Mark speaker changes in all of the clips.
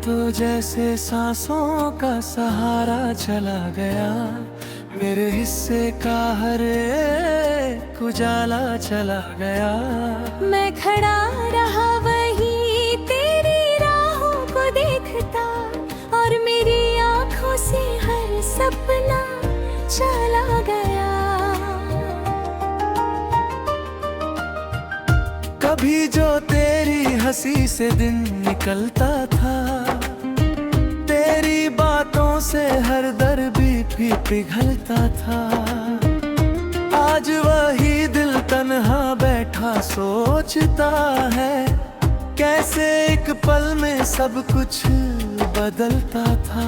Speaker 1: तो जैसे सांसों का सहारा चला गया, मेरे हिस्से का हर एक उजाला चला गया।
Speaker 2: मैं खड़ा रहा वही तेरी राहों को देखता, और मेरी आंखों से हर सपना चला गया।
Speaker 1: कभी जो तेरी हंसी से दिन निकलता था, तेरी बातों से हर दर्द भी पिघलता था। आज वही दिल तन्हा बैठा सोचता है, कैसे एक पल में सब कुछ बदलता था।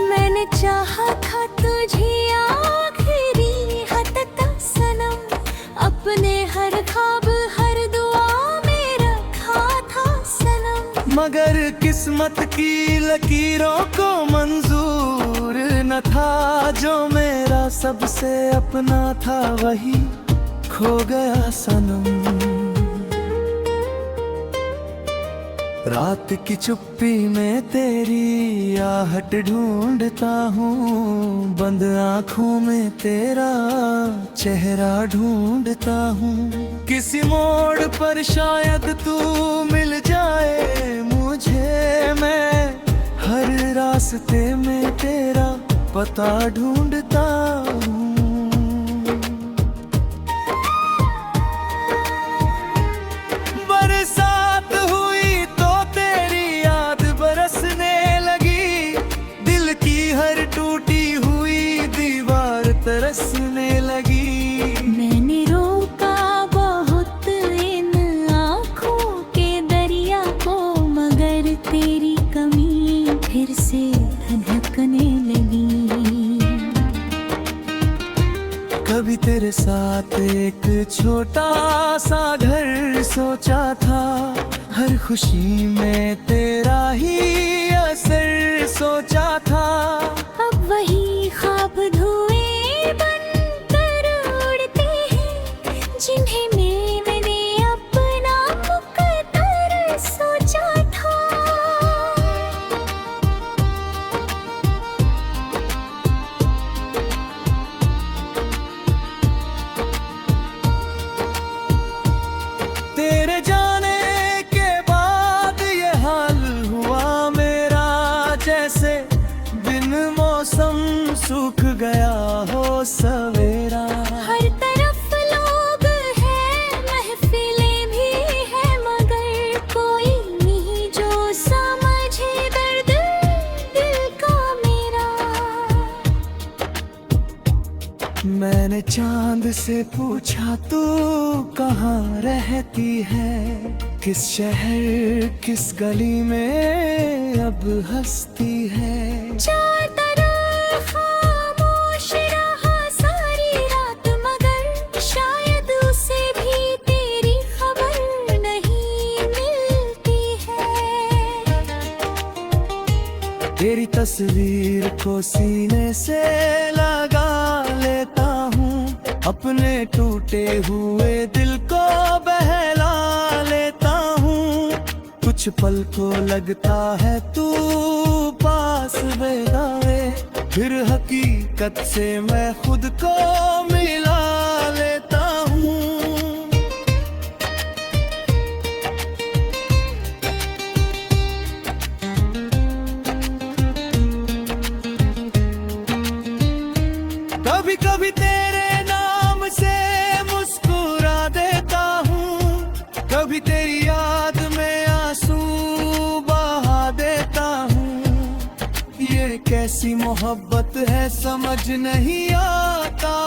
Speaker 2: मैंने चाहा था तुझे आखिरी हद तक सनम, अपने हर ख्वाब हर दुआ में रखा था सनम।
Speaker 1: मगर किस्मत की लकीरों को मंजूर न था, जो मेरा सबसे अपना था वही खो गया सनम। रात की चुप्पी में तेरी आहट ढूंढता हूँ, बंद आँखों में तेरा चेहरा ढूंढता हूँ। किसी मोड़ पर शायद तू मिल जाए मुझे, मैं हर रास्ते में तेरा पता ढूंढता हूँ। बरसात हुई तो तेरी याद बरसने लगी, दिल की हर टूटी हुई दीवार तरसने लगी।
Speaker 2: मैंने रोका बहुत इन आँखों के दरिया को, मगर तेरी कमी फिर से धधकने लगी।
Speaker 1: कभी तेरे साथ एक छोटा सा घर सोचा था, हर खुशी में तेरा ही असर सोचा था।
Speaker 2: अब वही ख्वाब धुएं बनकर उड़ते हैं, जिन्हें मैंने अपना मुकद्दर सोचा था।
Speaker 1: तेरे जाने के बाद ये हाल हुआ मेरा, जैसे बिन मौसम सूख गया हो सवेरा।
Speaker 2: हर तरफ लोग हैं, महफिलें भी हैं, मगर कोई नहीं जो समझे दर्द दिल का मेरा।
Speaker 1: मैंने चांद से पूछा तू कहाँ रहती है, किस शहर किस गली में अब हंसती है।
Speaker 2: चार तरफ खामोश रहा सारी रात, मगर शायद उसे भी तेरी खबर नहीं मिलती है।
Speaker 1: तेरी तस्वीर को सीने से लगा लेता हूँ, अपने टूटे हुए दिल को बहला लेता हूँ। कुछ पल को लगता है तू पास बेदावे, फिर हकीकत से मैं खुद को मिला लेता हूँ। कभी कभी तेरे नाम से मुस्कुरा देता हूँ, कभी तेरी याद में आंसू बहा देता हूँ। ये कैसी मोहब्बत है समझ नहीं आता,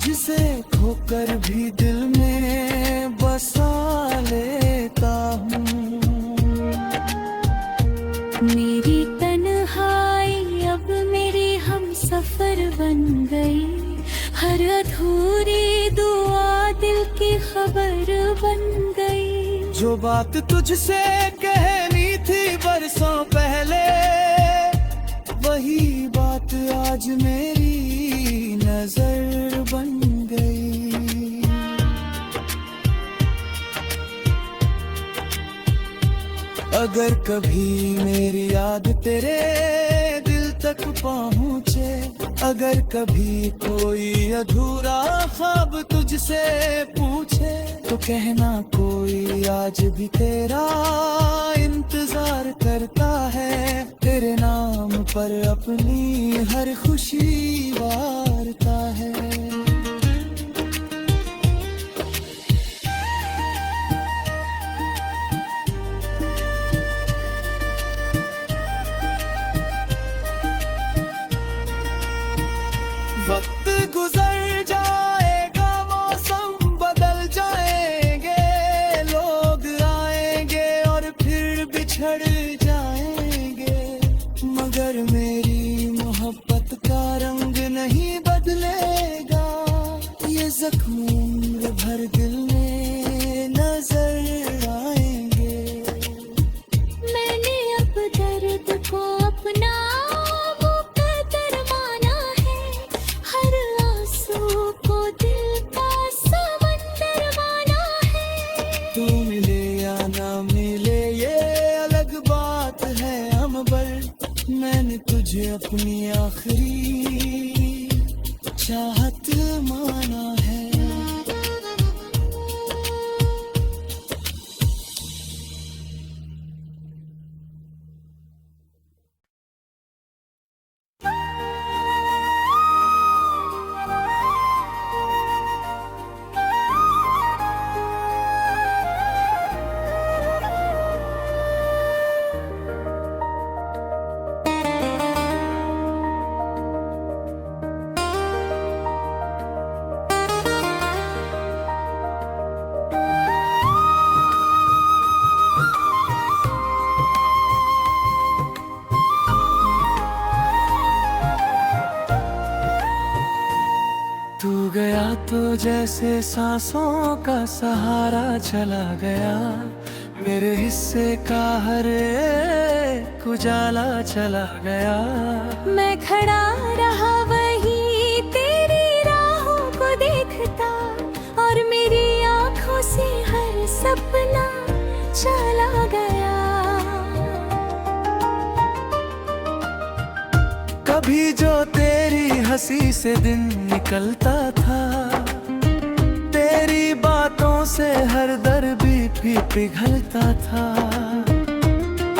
Speaker 1: जिसे खोकर भी दिल में बसा लेता हूँ।
Speaker 2: मेरी तन्हाई अब मेरी हम सफर बन गई, हर अधूरी दुआ दिल की खबर बन गई।
Speaker 1: जो बात तुझसे कहनी थी बरसों पहले, वही बात आज मेरी नजर बन गई। अगर कभी मेरी याद तेरे दिल तक पहुँचे, अगर कभी कोई अधूरा ख्वाब तुझसे पूछे, तो कहना कोई आज भी तेरा इंतजार करता है, तेरे नाम पर अपनी हर खुशी वारता है। वक्त गुजर जाएगा, मौसम बदल जाएंगे, लोग आएंगे और फिर बिछड़ जाएंगे, मगर मेरी मोहब्बत का रंग नहीं बदलेगा, ये जख्म उम्र भर दिल में नजर आएंगे।
Speaker 2: मैंने अब दर्द को अपना मुकद्दर माना है, हर आंसू को दिल का समंदर माना है।
Speaker 1: तू मिले या ना मिले ये अलग बात है अमबर, मैंने तुझे अपनी आखिरी चाहत माना है। तू गया तो जैसे सांसों का सहारा चला गया, मेरे हिस्से का हर एक उजाला चला गया।
Speaker 2: मैं खड़ा रहा वही तेरी राहों को देखता, और मेरी आंखों से हर सपना चला गया।
Speaker 1: कभी जो तेरी हंसी से दिन निकलता था, तेरी बातों से हर दर्द भी पिघलता था,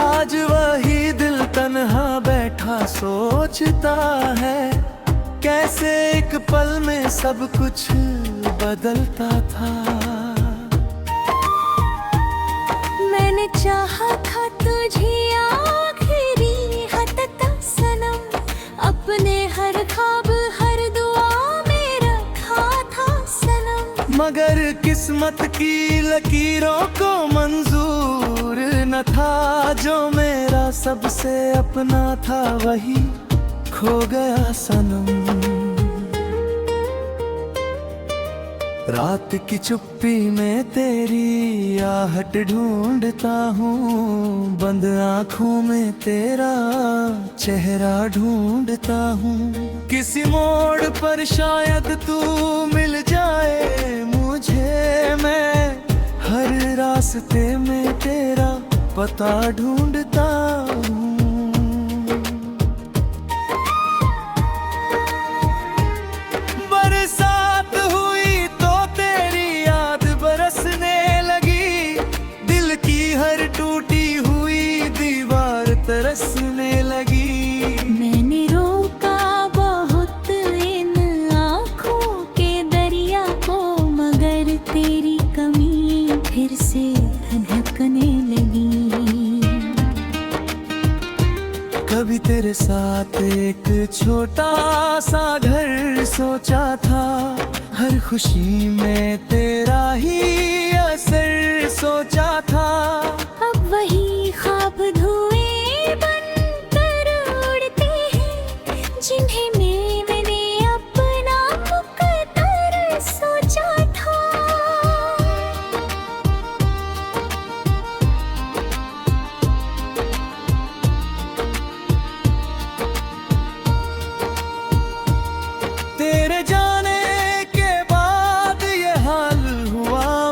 Speaker 1: आज वही दिल तन्हा बैठा सोचता है, कैसे एक पल में सब कुछ बदलता था।
Speaker 2: मैंने चाहा था तुझे आखिरी हद तक सनम, अपने हर ख्वाब हर दुआ में रखा था सनम,
Speaker 1: मगर किस्मत की लकीरों को मंजूर न था, जो मेरा सबसे अपना था वही खो गया सनम। रात की चुप्पी में तेरी आहट ढूंढता हूँ, बंद आँखों में तेरा चेहरा ढूंढता हूँ, किसी मोड़ पर शायद तू मिल जाए मुझे, मैं हर रास्ते में तेरा पता ढूंढता हूँ। बरसात हुई तो तेरी याद बरसने लगी, दिल की हर टूटी हुई दीवार तरसने लगी।
Speaker 2: मैंने रोका बहुत इन आँखों के दरिया को, मगर तेरी कमी फिर से धधकने लगी।
Speaker 1: कभी तेरे साथ एक छोटा सा घर सोचा था, हर खुशी में तेरा ही असर सोचा था,
Speaker 2: अब वही ख्वाब धुएं बनकर उड़ते हैं, जिन्हें मैंने अपना मुकद्दर सोचा था।
Speaker 1: तेरे जाने के बाद ये हाल हुआ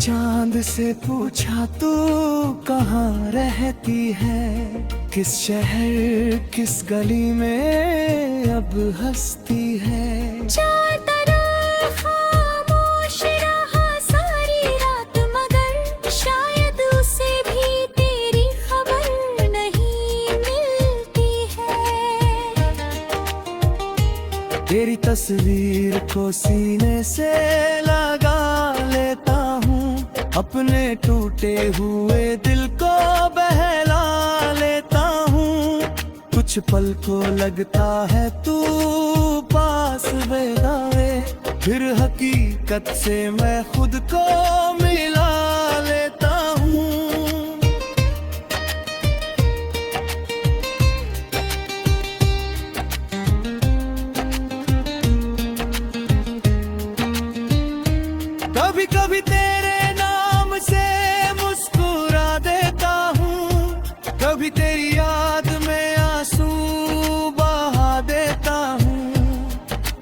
Speaker 1: चांद से पूछा तू कहाँ रहती है, किस शहर किस गली में अब हंसती है।
Speaker 2: चार तरफ खामोश रहा सारी रात, मगर शायद उसे भी तेरी खबर नहीं मिलती है।
Speaker 1: तेरी तस्वीर को सीने से लगा लेता हूँ, अपने टूटे हुए दिल को बहला लेता हूँ। कुछ पल को लगता है तू पास बेदावे, फिर हकीकत से मैं खुद को मिला लेता हूँ। कभी कभी तेरे नाम से मुस्कुरा देता हूँ, कभी तेरी याद में आंसू बहा देता हूँ।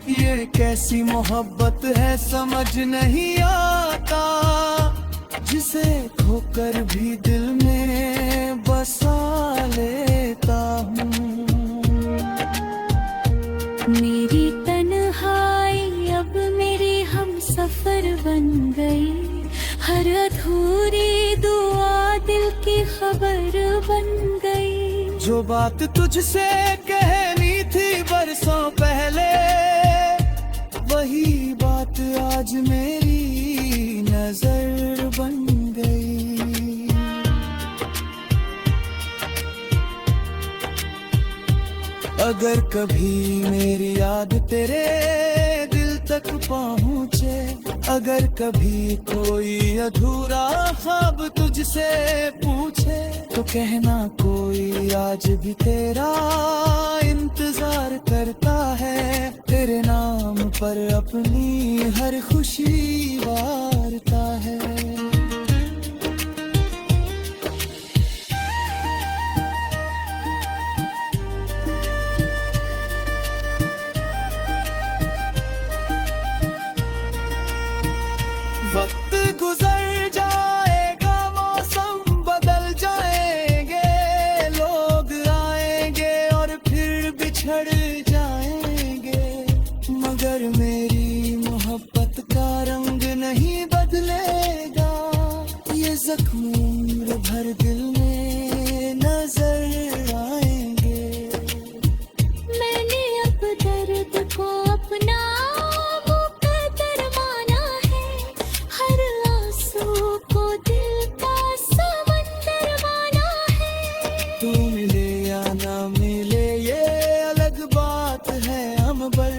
Speaker 1: ये कैसी मोहब्बत है समझ नहीं आता, जिसे खोकर भी दिल में बसा लेता हूँ।
Speaker 2: मेरी तन्हाई अब मेरी हम सफर बन गई, हर अधूरी दुआ दिल की खबर बन गई।
Speaker 1: जो बात तुझसे कहनी थी बरसों पहले, वही बात आज मेरी नजर बन गई। अगर कभी मेरी याद तेरे दिल तक पहुँचे, अगर कभी कोई अधूरा ख्वाब तुझसे पूछे, तो कहना कोई आज भी तेरा इंतजार करता है, तेरे नाम पर अपनी हर खुशी वारता है। वक्त गुजर जाएगा, मौसम बदल जाएंगे, लोग आएंगे और फिर बिछड़ जाएंगे, मगर मेरी मोहब्बत का रंग नहीं बदलेगा। ये जख्म उम्र भर दिल में नजर आएंगे।
Speaker 2: मैंने अब दर्द को अपना मुकद्दर माना है, हर आंसू को दिल का समंदर माना है।
Speaker 1: तू मिले या ना मिले ये अलग बात है अम्बर,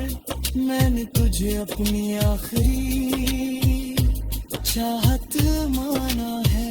Speaker 1: मैंने तुझे अपनी आखिरी चाहत माना है।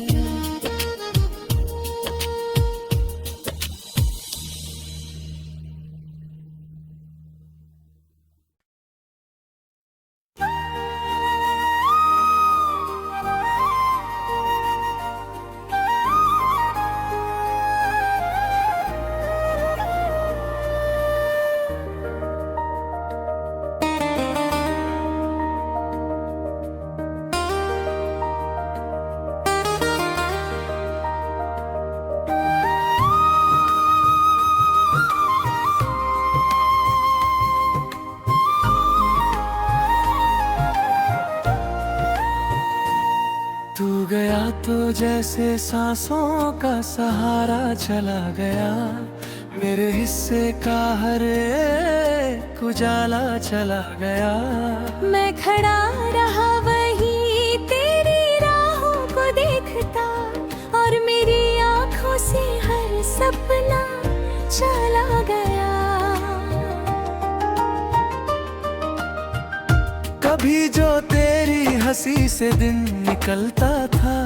Speaker 1: तू गया तो जैसे सांसों का सहारा चला गया, मेरे हिस्से का हर एक उजाला चला गया।
Speaker 2: मैं खड़ा रहा वही तेरी राहों को देखता, और मेरी आंखों से हर सपना चला गया।
Speaker 1: कभी जो तेरी हंसी से दिन निकलता था,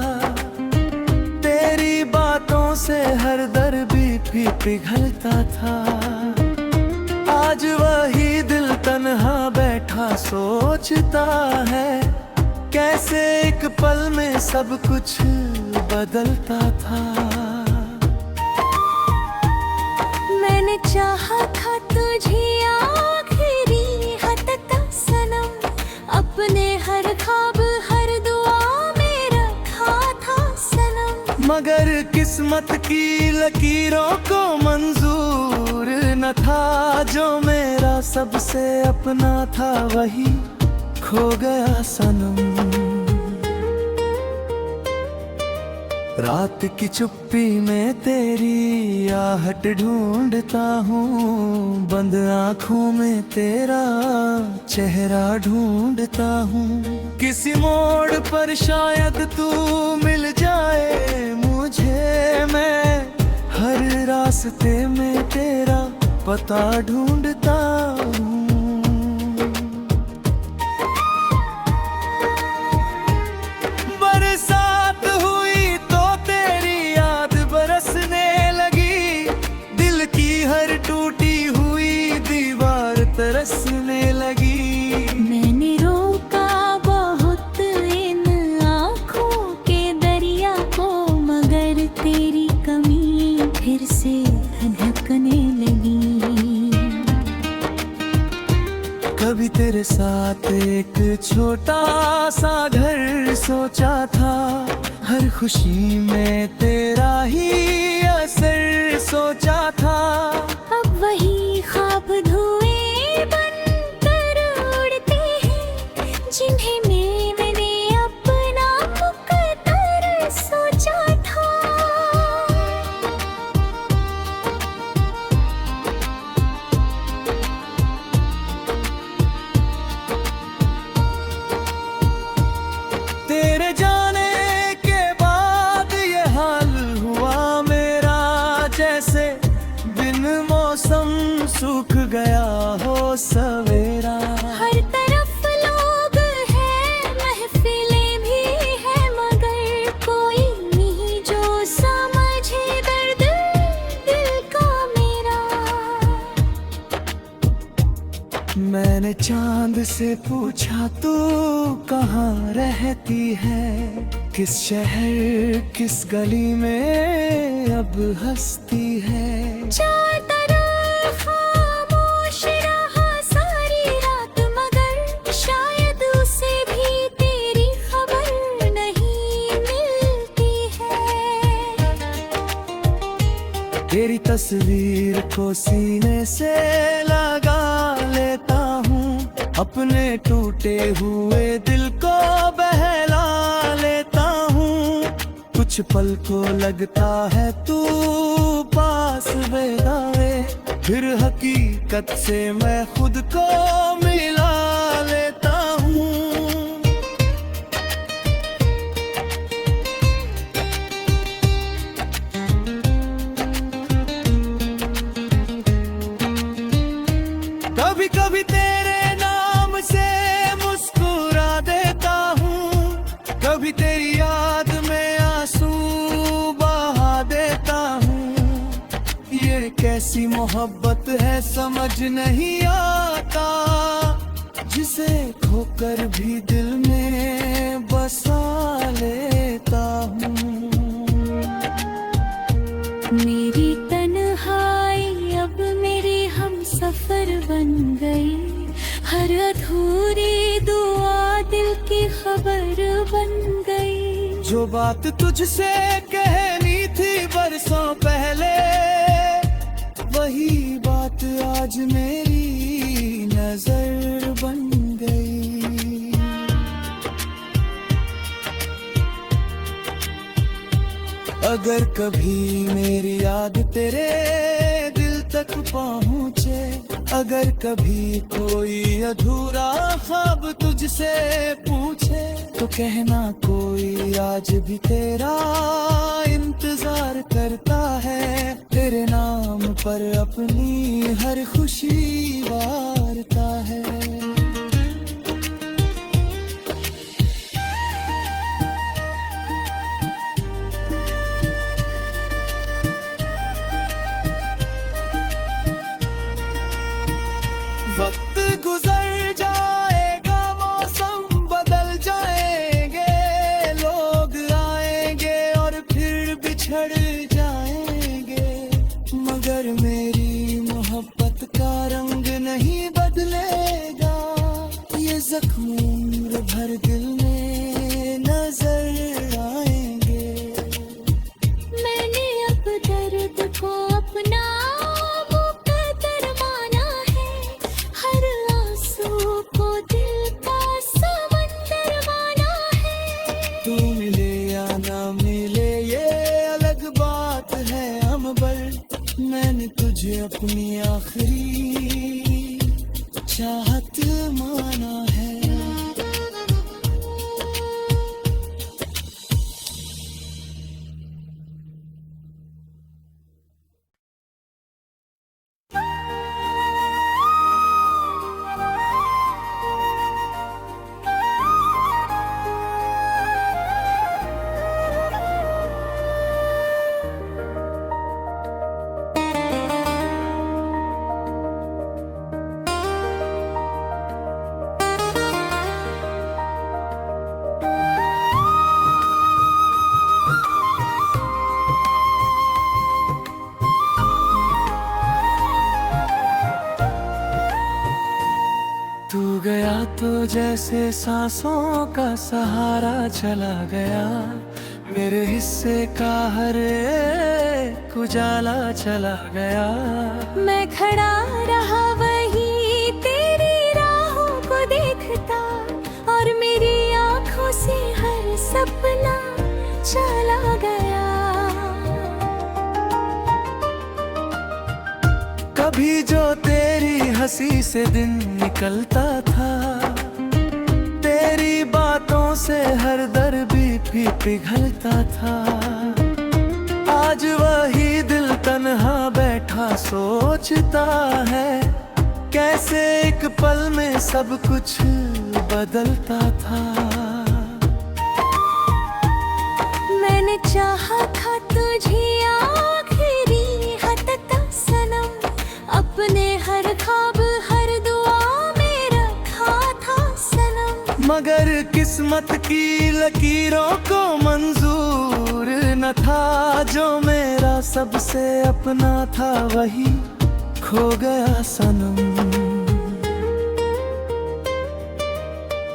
Speaker 1: तेरी बातों से हर दर्द भी पिघलता था। आज वही दिल तन्हा बैठा सोचता है, कैसे एक पल में सब कुछ बदलता था।
Speaker 2: मैंने चाहा था तुझे आखिरी हद तक सनम, अपने हर ख्वाब हर दुआ में रख
Speaker 1: किस्मत की लकीरों को मंजूर न था, जो मेरा सबसे अपना था वही खो गया सनम। रात की चुप्पी में तेरी आहट ढूंढता हूँ, बंद आँखों में तेरा चेहरा ढूंढता हूँ। किसी मोड़ पर शायद तू मिल जाए मुझे, मैं हर रास्ते में तेरा पता ढूंढता हूँ। बरसात हुई तो तेरी याद बरसने लगी, दिल की हर टूटी हुई दीवार तरसने लगी।
Speaker 2: मैंने रोका बहुत इन आँखों के दरिया को, मगर तेरी कमी फिर से धड़कने लगी।
Speaker 1: कभी तेरे साथ एक छोटा सा घर सोचा था, हर खुशी में तेरा ही असर सोचा था।
Speaker 2: अब वही ख्वाब धुएं बनकर उड़ते हैं, जिन्हें मैंने अपना मुकद्दर सोचा था।
Speaker 1: तेरे जाने के बाद ये हाल हुआ मेरा, जैसे बिन मौसम सूख गया हो सवेरा।
Speaker 2: हर तरफ लोग हैं, महफिलें भी हैं, मगर कोई नहीं जो समझे दर्द दिल का मेरा।
Speaker 1: मैंने चांद से पूछा तू कहाँ रहती है, किस शहर किस गली में अब हंसती है।
Speaker 2: चार तरफ खामोश रहा सारी रात, मगर शायद उसे भी तेरी खबर नहीं मिलती है।
Speaker 1: तेरी तस्वीर को सीने से लगा लेता हूँ, अपने टूटे हुए दिल को बहला लेता हूँ। कुछ पल को लगता है तू पास बेदावे, फिर हकीकत से मैं खुद को मिला लेता हूँ। कभी कभी तेरे नाम से मुस्कुरा देता हूँ, कभी तेरी याद में आंसू बहा देता हूँ। ये कैसी मोहब्बत है समझ नहीं आता, जिसे खोकर भी दिल में बसा लेता हूँ।
Speaker 2: मेरी तन्हाई अब मेरी हम सफर बन गई, हर अधूरी दुआ दिल की खबर बन गई।
Speaker 1: जो बात तुझसे कहनी थी बरसों पहले, वही बात आज मेरी नजर बन गई। अगर कभी मेरी याद तेरे दिल तक पहुँचे, अगर कभी कोई अधूरा ख्वाब तुझसे पूछे, तो कहना कोई आज भी तेरा इंतजार करता है, तेरे नाम पर अपनी हर खुशी वारता है। वक्त गुजर जाएगा, मौसम बदल जाएंगे, लोग आएंगे और फिर बिछड़ जाएंगे, मगर मेरी मोहब्बत का रंग नहीं बदलेगा। मैंने तुझे अपनी आखिरी चाहत माना है। तू गया तो जैसे सांसों का सहारा चला गया, मेरे हिस्से का हर एक उजाला चला गया।
Speaker 2: मैं खड़ा रहा वही तेरी राहों को देखता, और मेरी आंखों से हर सपना चला गया।
Speaker 1: कभी जो तेरी हंसी से दिन निकलता था, तेरी बातों से हर दर्द भी पिघलता था। आज वही दिल तन्हा बैठा सोचता है, कैसे एक पल में सब कुछ बदलता था।
Speaker 2: मैंने चाहा था तुझे आखिरी हद तक सनम, अपने हर ख्वाब हर दुआ में रखा था सनम।
Speaker 1: मगर किस्मत की लकीरों को मंजूर न था, जो मेरा सबसे अपना था वही खो गया सनम।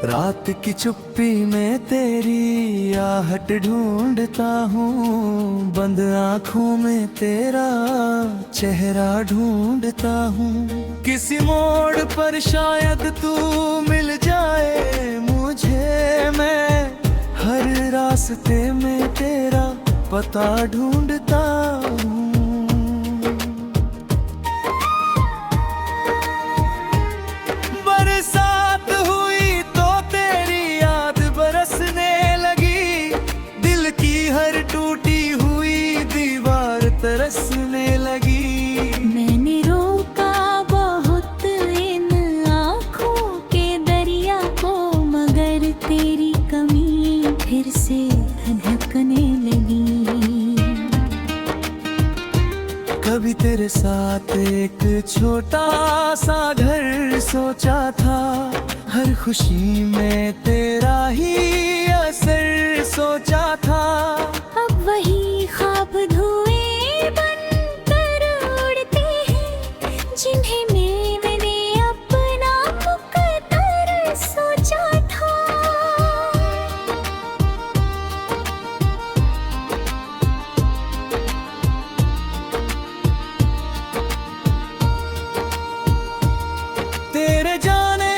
Speaker 1: रात की चुप्पी में तेरी आहट ढूंढता हूँ, बंद आँखों में तेरा चेहरा ढूंढता हूँ। किसी मोड़ पर शायद तू मिल जाए मुझे, मैं हर रास्ते में तेरा पता ढूंढता हूँ। बरसात हुई तो तेरी याद बरसने लगी, दिल की हर टूटी हुई दीवार तरसने लगी।
Speaker 2: मैंने रोका बहुत इन आँखों के दरिया को, मगर तेरी कमी फिर से धड़कने लगी।
Speaker 1: कभी तेरे साथ एक छोटा सा घर सोचा था, हर खुशी में तेरा ही असर सोचा था।
Speaker 2: अब वही ख्वाब धुएं बनकर उड़ते हैं, जिन्हें मैंने अपना मुकद्दर सोचा था।
Speaker 1: तेरे जाने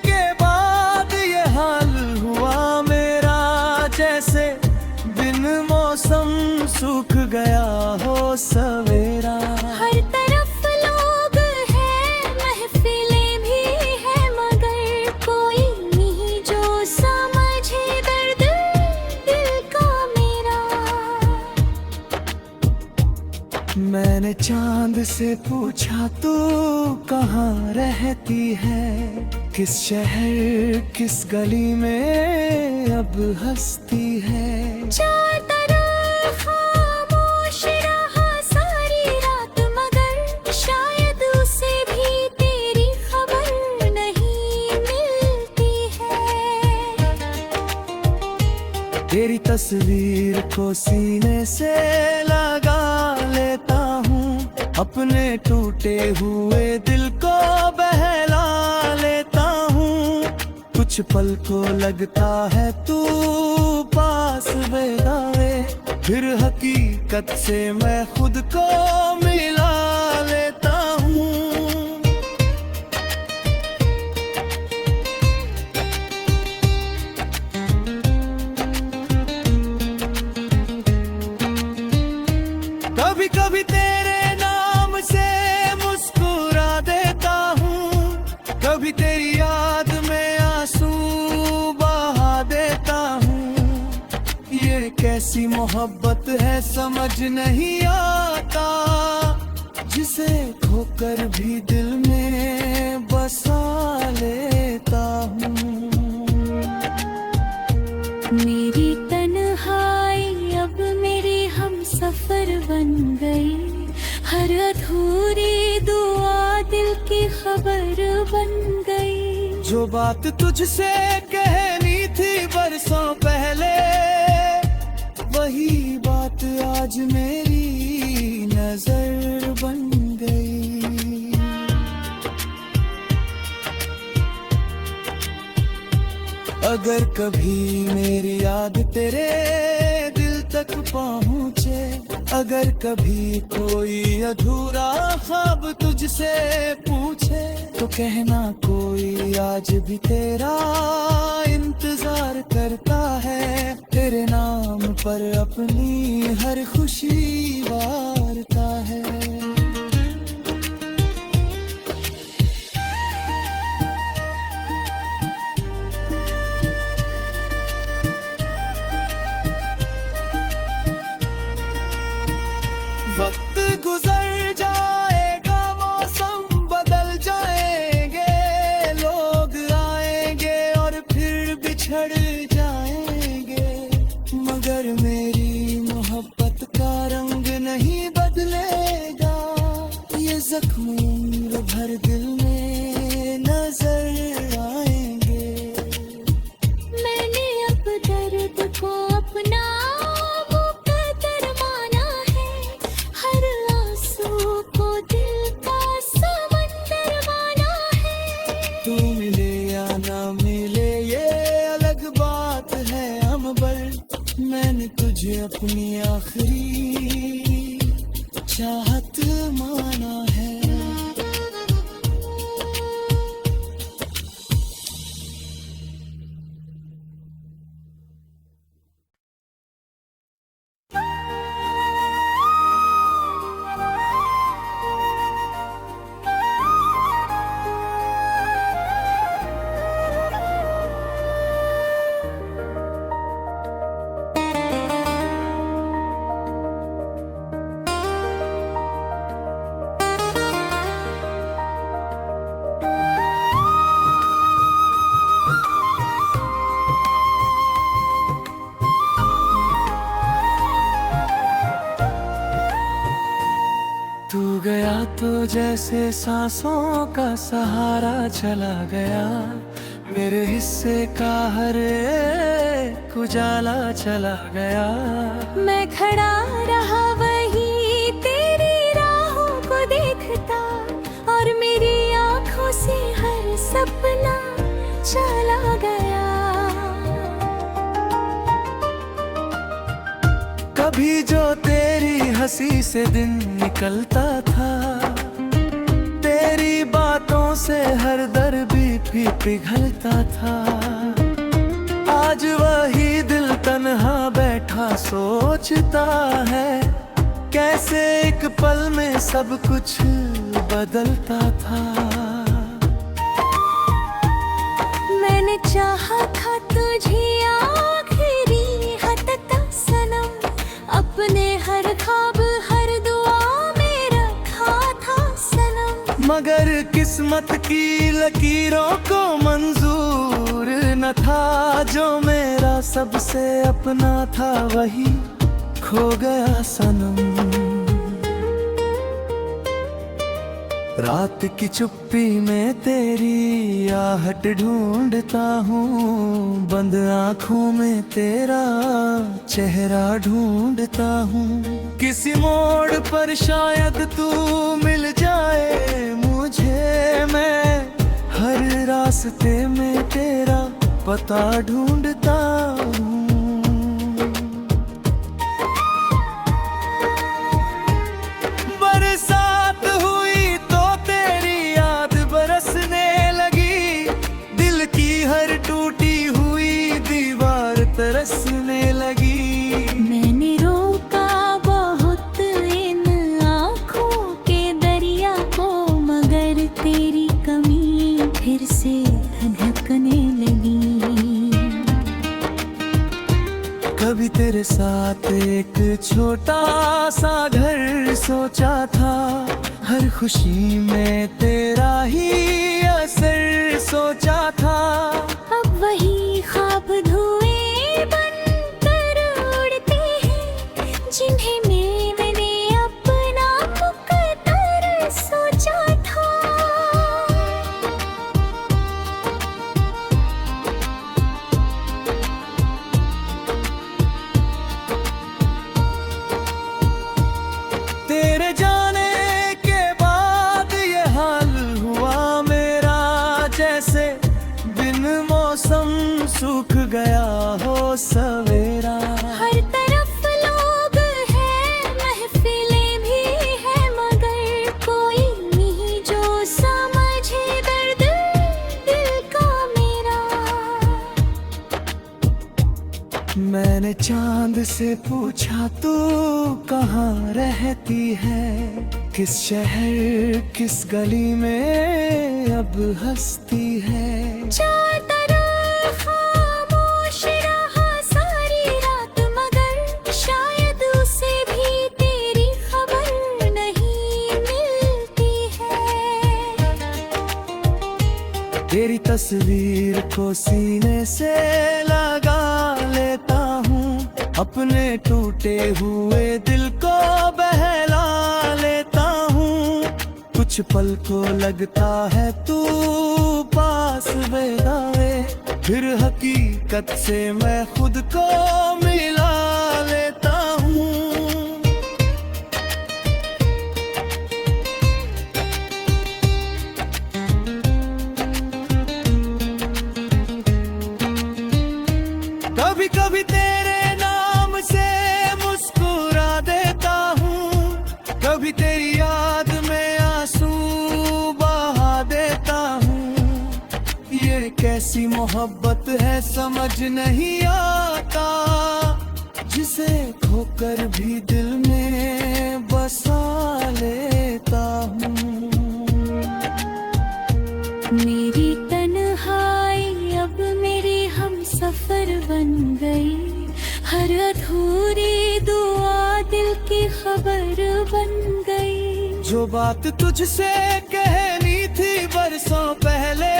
Speaker 1: के बाद ये हाल हुआ मेरा, जैसे बिन मौसम सूख गया हो सवेरा।
Speaker 2: हर तरफ लोग हैं, महफिलें भी हैं, मगर कोई नहीं जो समझे दर्द दिल का मेरा।
Speaker 1: मैंने चांद से पूछा तू कहाँ रहती है, किस शहर किस गली में अब हंसती है।
Speaker 2: चार तरफ खामोश रहा सारी रात, मगर शायद उसे भी तेरी खबर नहीं मिलती है।
Speaker 1: तेरी तस्वीर को सीने से लगा लेता हूँ, अपने टूटे हुए दिल को बहला लेता हूँ। कुछ पल को लगता है तू पास बेदावे, फिर हकीकत से मैं खुद को मिला लेता हूँ। कभी कभी तेरे नाम कैसी मोहब्बत है समझ नहीं आता, जिसे खोकर भी दिल में बसा लेता हूँ।
Speaker 2: मेरी तन्हाई अब मेरी हम सफर बन गई, हर अधूरी दुआ दिल की खबर बन गई।
Speaker 1: जो बात तुझसे कहनी थी बरसों पहले, वही बात आज मेरी नजर बन गई। अगर कभी मेरी याद तेरे दिल तक पहुँचे, अगर कभी कोई अधूरा ख्वाब तुझसे पूछे, तो कहना कोई आज भी तेरा इंतजार करता है, तेरे नाम पर अपनी हर खुशी वारता है। वक्त गुजर जाएगा, मौसम बदल जाएंगे, लोग आएंगे और फिर बिछड़ जाएंगे, मगर मेरी मोहब्बत का रंग नहीं बदलेगा। ये जख्म उम्र भर दिल में नजर आएंगे।
Speaker 2: मैंने अब दर्द को अपना मुकद्दर माना है, हर आंसू को दिल का समंदर माना है।
Speaker 1: तू मिले या ना मिले ये अलग बात है अमबर, मैंने तुझे अपनी आखिरी चाहत माना है। तू गया तो जैसे सांसों का सहारा चला गया, मेरे हिस्से का हर एक उजाला चला गया।
Speaker 2: मैं खड़ा रहा वही तेरी राहों को देखता, और मेरी आंखों से हर सपना चला गया।
Speaker 1: कभी जो तेरी हंसी से दिन निकलता था, तेरी बातों से हर दर्द भी पिघलता था। आज वही दिल तन्हा बैठा सोचता है, कैसे एक पल में सब कुछ बदलता था।
Speaker 2: मैंने चाहा था तुझे आखिरी हद तक सनम, अपने हर ख्वाब हर दुआ में रखा था सनम,
Speaker 1: मगर किस्मत की लकीरों को मंजूर न था। जो मेरा सबसे अपना था वही खो गया सनम। रात की चुप्पी में तेरी आहट ढूंढता हूँ, बंद आँखों में तेरा चेहरा ढूंढता हूँ। किसी मोड़ पर शायद तू मिल जाए मुझे, मैं हर रास्ते में तेरा पता ढूंढता हूँ। बरसात हुई तो तेरी याद बरसने लगी, दिल की हर टूटी हुई दीवार तरसने लगी।
Speaker 2: मैंने रोका बहुत इन आँखों के दरिया को, मगर तेरी कमी फिर से धधकने लगी।
Speaker 1: तेरे साथ एक छोटा सा घर सोचा था, हर खुशी में तेरा ही असर सोचा था।
Speaker 2: अब वही ख्वाब धुएं बनकर उड़ते हैं, जिन्हें मैंने अपना मुकद्दर सोचा था।
Speaker 1: तेरे जाने के बाद ये हाल हुआ मेरा, जैसे बिन मौसम सूख गया हो सवेरा।
Speaker 2: हर तरफ लोग हैं, महफिलें भी हैं, मगर कोई नहीं जो समझे दर्द दिल का मेरा।
Speaker 1: मैंने चांद से पूछा तू कहाँ रहती है, किस शहर किस गली में अब हंसती है।
Speaker 2: चार तरफ खामोश रहा सारी रात, मगर शायद उसे भी तेरी खबर नहीं मिलती है।
Speaker 1: तेरी तस्वीर को सीने से लगा लेता हूँ, अपने टूटे हुए दिल को बहला लेता हूँ। कुछ पल को लगता है तू पास बेदावे, फिर हकीकत से मैं खुद को मिला लेता हूँ। कभी कभी तेरे नाम से मुस्कुरा देता हूँ, कभी तेरी याद में आंसू बहा देता हूँ। ये कैसी मोहब्बत है समझ नहीं आता, जिसे खोकर भी दिल में बसा लेता हूँ।
Speaker 2: मेरी तन्हाई अब मेरी हम सफर बन गई, हर अधूरी दुआ दिल की खबर बन गई।
Speaker 1: जो बात तुझसे कहनी थी बरसों पहले,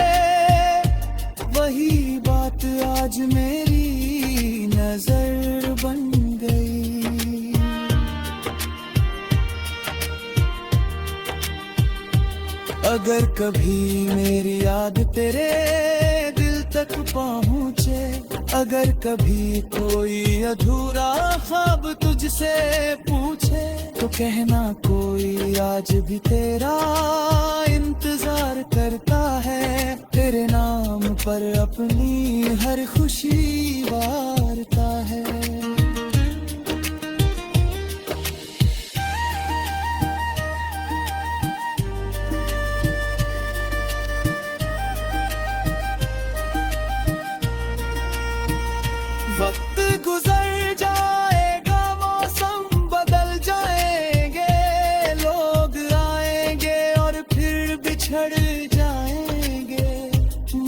Speaker 1: वही बात आज मेरी नजर बन गई। अगर कभी मेरी याद तेरे दिल तक पहुँचे, अगर कभी कोई अधूरा ख्वाब तुझसे पूछे, तो कहना कोई आज भी तेरा इंतजार करता है, तेरे नाम पर अपनी हर खुशी वारता है। वक्त गुजर जाएगा, मौसम बदल जाएंगे, लोग आएंगे और फिर बिछड़ जाएंगे,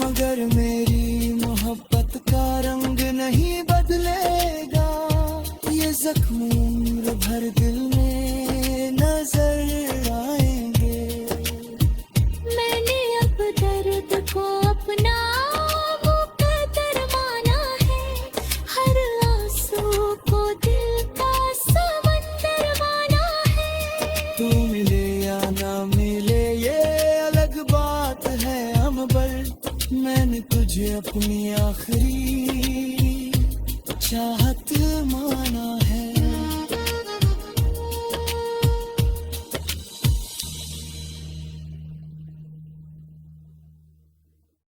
Speaker 1: मगर मेरी मोहब्बत का रंग नहीं बदलेगा। ये जख्म उम्र भर दिल में नजर आएंगे।
Speaker 2: मैंने अब दर्द को अपना मुकद्दर माना है, हर आंसू को दिल का समंदर माना है।
Speaker 1: तू मिले या ना मिले ये अलग बात है अम्बर, मैंने तुझे अपनी आखिरी चाहत